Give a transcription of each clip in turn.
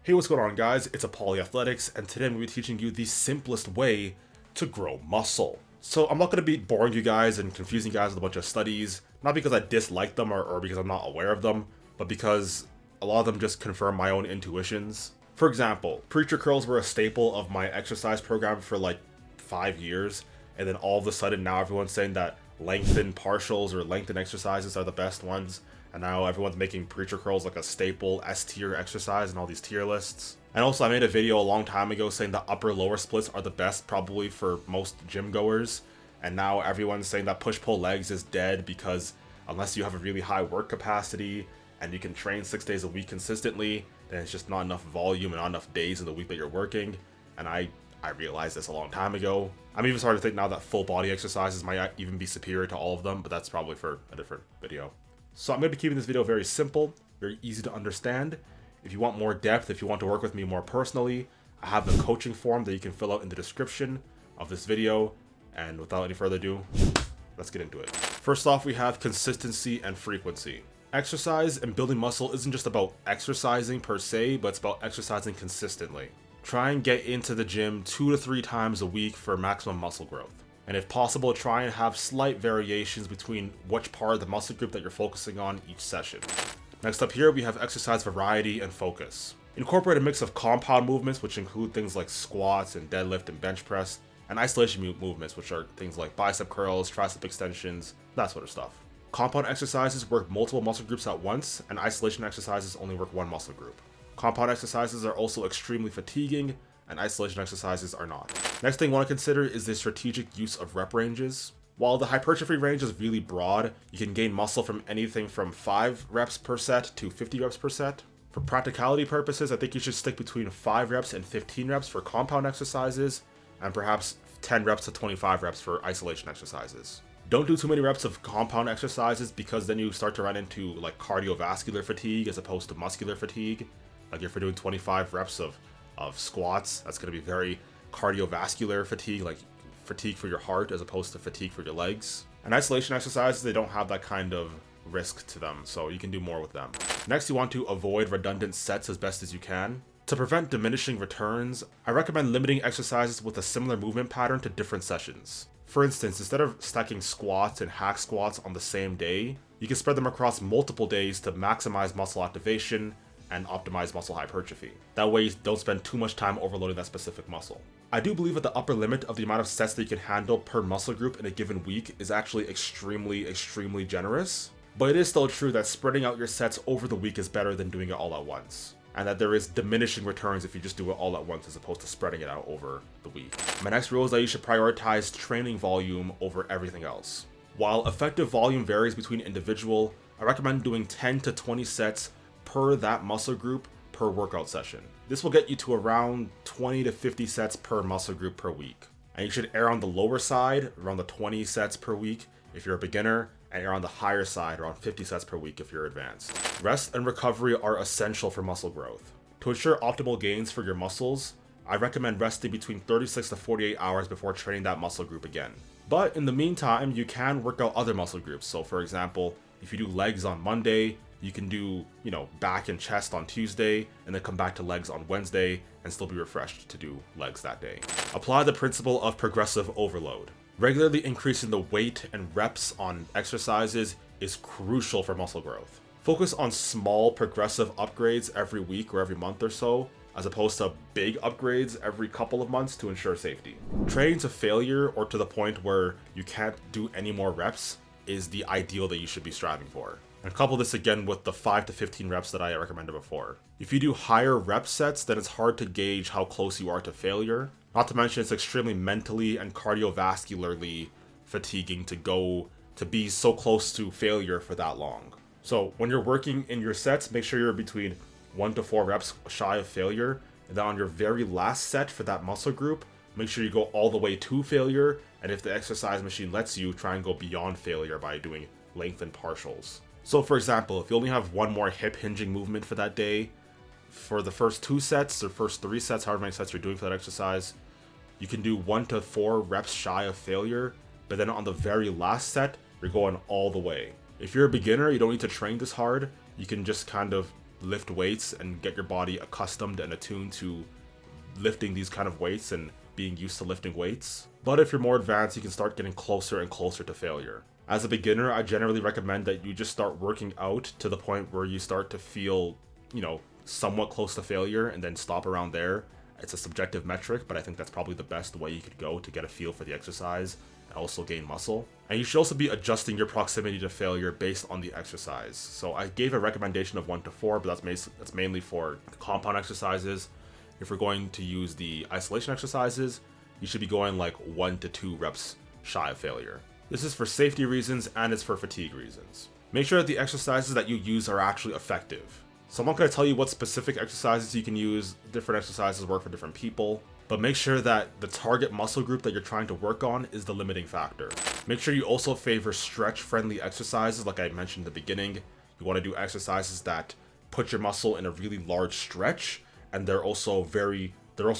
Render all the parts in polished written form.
Hey, what's going on, guys? It's Apolly Athletics, and today I'm going to be teaching you the simplest way to grow muscle. So I'm not going to be boring you guys and confusing you guys with a bunch of studies, not because I dislike them or because I'm not aware of them, but because a lot of them just confirm my own intuitions. For example, preacher curls were a staple of my exercise program for like 5 years, and then all of a sudden now everyone's saying that lengthened partials or lengthened exercises are the best ones, and now everyone's making preacher curls like a staple S tier exercise in all these tier lists. And also I made a video a long time ago saying that upper lower splits are the best probably for most gym goers, and now everyone's saying that push pull legs is dead because unless you have a really high work capacity and you can train 6 days a week consistently, then it's just not enough volume and not enough days in the week that you're working. And I realized this a long time ago. I'm even starting to think now that full body exercises might even be superior to all of them, but that's probably for a different video. So I'm going to be keeping this video very simple, very easy to understand. If you want more depth, if you want to work with me more personally, I have a coaching form that you can fill out in the description of this video. And without any further ado, let's get into it. First off, we have consistency and frequency. Exercise and building muscle isn't just about exercising per se, but it's about exercising consistently. Try and get into the gym 2 to 3 times a week for maximum muscle growth. And if possible, try and have slight variations between which part of the muscle group that you're focusing on each session. Next up here, we have exercise variety and focus. Incorporate a mix of compound movements, which include things like squats and deadlift and bench press, and isolation movements, which are things like bicep curls, tricep extensions, that sort of stuff. Compound exercises work multiple muscle groups at once, and isolation exercises only work one muscle group. Compound exercises are also extremely fatiguing, and isolation exercises are not. Next thing you want to consider is the strategic use of rep ranges. While the hypertrophy range is really broad, you can gain muscle from anything from 5 reps per set to 50 reps per set. For practicality purposes, I think you should stick between 5 reps and 15 reps for compound exercises, and perhaps 10 reps to 25 reps for isolation exercises. Don't do too many reps of compound exercises because then you start to run into like cardiovascular fatigue as opposed to muscular fatigue. Like if you're doing 25 reps of squats, that's going to be very cardiovascular fatigue, like fatigue for your heart as opposed to fatigue for your legs. And isolation exercises, they don't have that kind of risk to them, so you can do more with them. Next, you want to avoid redundant sets as best as you can. To prevent diminishing returns, I recommend limiting exercises with a similar movement pattern to different sessions. For instance, instead of stacking squats and hack squats on the same day, you can spread them across multiple days to maximize muscle activation and optimize muscle hypertrophy. That way you don't spend too much time overloading that specific muscle. I do believe that the upper limit of the amount of sets that you can handle per muscle group in a given week is actually extremely generous, but it is still true that spreading out your sets over the week is better than doing it all at once, and that there is diminishing returns if you just do it all at once as opposed to spreading it out over the week. My next rule is that you should prioritize training volume over everything else. While effective volume varies between individual, I recommend doing 10 to 20 sets per that muscle group per workout session. This will get you to around 20 to 50 sets per muscle group per week. And you should err on the lower side, around the 20 sets per week if you're a beginner, and err on the higher side, around 50 sets per week if you're advanced. Rest and recovery are essential for muscle growth. To ensure optimal gains for your muscles, I recommend resting between 36 to 48 hours before training that muscle group again. But in the meantime, you can work out other muscle groups. So for example, if you do legs on Monday, you can do, back and chest on Tuesday, and then come back to legs on Wednesday and still be refreshed to do legs that day. Apply the principle of progressive overload. Regularly increasing the weight and reps on exercises is crucial for muscle growth. Focus on small progressive upgrades every week or every month or so, as opposed to big upgrades every couple of months to ensure safety. Training to failure or to the point where you can't do any more reps is the ideal that you should be striving for. And couple this again with the 5 to 15 reps that I recommended before. If you do higher rep sets, then it's hard to gauge how close you are to failure. Not to mention it's extremely mentally and cardiovascularly fatiguing to be so close to failure for that long. So when you're working in your sets, make sure you're between 1 to 4 reps shy of failure. And then on your very last set for that muscle group, make sure you go all the way to failure. And if the exercise machine lets you, try and go beyond failure by doing lengthened partials. So for example, if you only have one more hip hinging movement for that day, for the first 2 sets or first 3 sets, however many sets you're doing for that exercise, you can do 1 to 4 reps shy of failure, but then on the very last set, you're going all the way. If you're a beginner, you don't need to train this hard. You can just kind of lift weights and get your body accustomed and attuned to lifting these kind of weights and being used to lifting weights. But if you're more advanced, you can start getting closer and closer to failure. As a beginner, I generally recommend that you just start working out to the point where you start to feel, somewhat close to failure, and then stop around there. It's a subjective metric, but I think that's probably the best way you could go to get a feel for the exercise and also gain muscle. And you should also be adjusting your proximity to failure based on the exercise. So I gave a recommendation of 1 to 4, but that's mainly for compound exercises. If we're going to use the isolation exercises, you should be going like 1 to 2 reps shy of failure. This is for safety reasons and it's for fatigue reasons. Make sure that the exercises that you use are actually effective. So I'm not going to tell you what specific exercises you can use. Different exercises work for different people. But make sure that the target muscle group that you're trying to work on is the limiting factor. Make sure you also favor stretch-friendly exercises like I mentioned in the beginning. You want to do exercises that put your muscle in a really large stretch, and they're also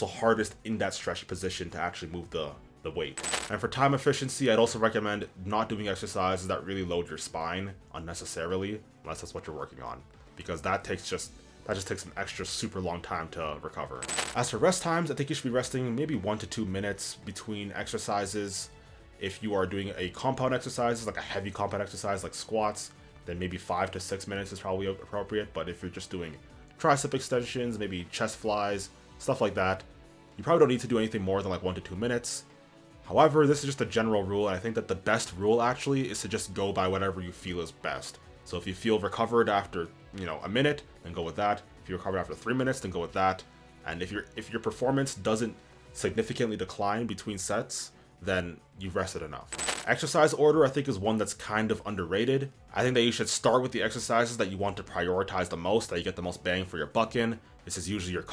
hardest in that stretched position to actually move the weight. And for time efficiency, I'd also recommend not doing exercises that really load your spine unnecessarily, unless that's what you're working on, because that just takes an extra super long time to recover. As for rest times, I think you should be resting maybe 1 to 2 minutes between exercises. If you are doing a compound exercise, like a heavy compound exercise like squats, then maybe 5 to 6 minutes is probably appropriate. But if you're just doing tricep extensions, maybe chest flies, stuff like that, you probably don't need to do anything more than like 1 to 2 minutes. However, this is just a general rule, and I think that the best rule actually is to just go by whatever you feel is best. So if you feel recovered after, a minute, then go with that. If you recover after 3 minutes, then go with that. And if your performance doesn't significantly decline between sets, then you've rested enough. Exercise order, I think, is one that's kind of underrated. I think that you should start with the exercises that you want to prioritize the most, that you get the most bang for your buck in. This is usually your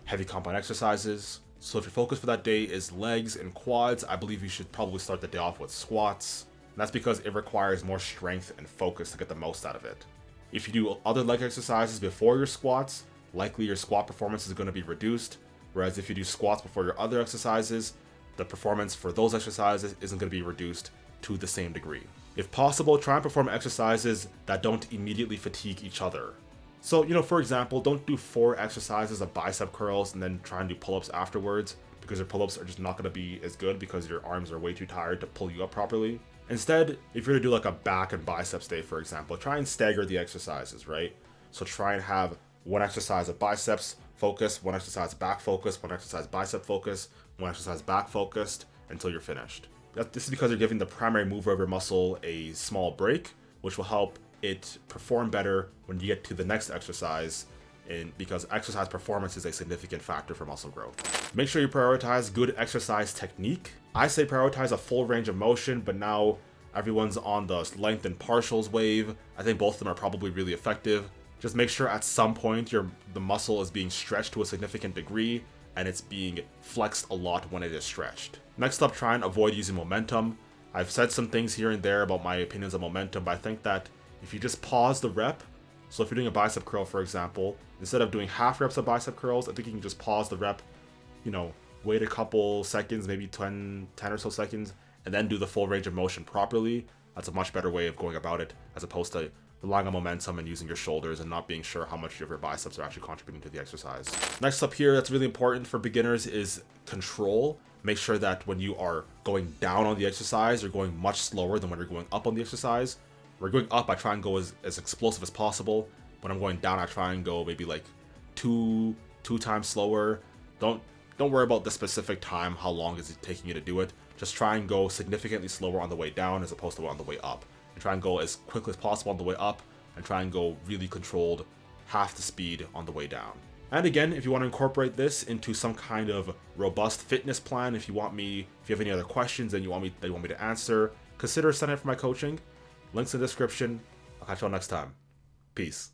heavy compound exercises. So if your focus for that day is legs and quads, I believe you should probably start the day off with squats. And that's because it requires more strength and focus to get the most out of it. If you do other leg exercises before your squats, likely your squat performance is going to be reduced. Whereas if you do squats before your other exercises, the performance for those exercises isn't going to be reduced to the same degree. If possible, try and perform exercises that don't immediately fatigue each other. So, for example, don't do 4 exercises of bicep curls and then try and do pull-ups afterwards, because your pull-ups are just not going to be as good because your arms are way too tired to pull you up properly. Instead, if you're to do like a back and biceps day, for example, try and stagger the exercises, right? So try and have one exercise of biceps focus, one exercise back focus, one exercise bicep focus, one exercise back focused until you're finished. This is because you're giving the primary mover of your muscle a small break, which will help it perform better when you get to the next exercise, because exercise performance is a significant factor for muscle growth. Make sure you prioritize good exercise technique. I say prioritize a full range of motion, but now everyone's on the length and partials wave. I think both of them are probably really effective. Just make sure at some point the muscle is being stretched to a significant degree and it's being flexed a lot when it is stretched. Next up, try and avoid using momentum. I've said some things here and there about my opinions on momentum, but I think that if you just pause the rep, so if you're doing a bicep curl, for example, instead of doing half reps of bicep curls, I think you can just pause the rep, wait a couple seconds, maybe 10 or so seconds, and then do the full range of motion properly. That's a much better way of going about it, as opposed to relying on momentum and using your shoulders and not being sure how much of your biceps are actually contributing to the exercise. Next up here, that's really important for beginners, is control. Make sure that when you are going down on the exercise, you're going much slower than when you're going up on the exercise. When we're going up, I try and go as explosive as possible. When I'm going down, I try and go maybe like two times slower. Don't worry about the specific time, how long is it taking you to do it. Just try and go significantly slower on the way down as opposed to on the way up. And try and go as quickly as possible on the way up, and try and go really controlled, half the speed on the way down. And again, if you want to incorporate this into some kind of robust fitness plan, if you have any other questions that you want me to answer, consider signing up for my coaching. Links in the description. I'll catch you all next time. Peace.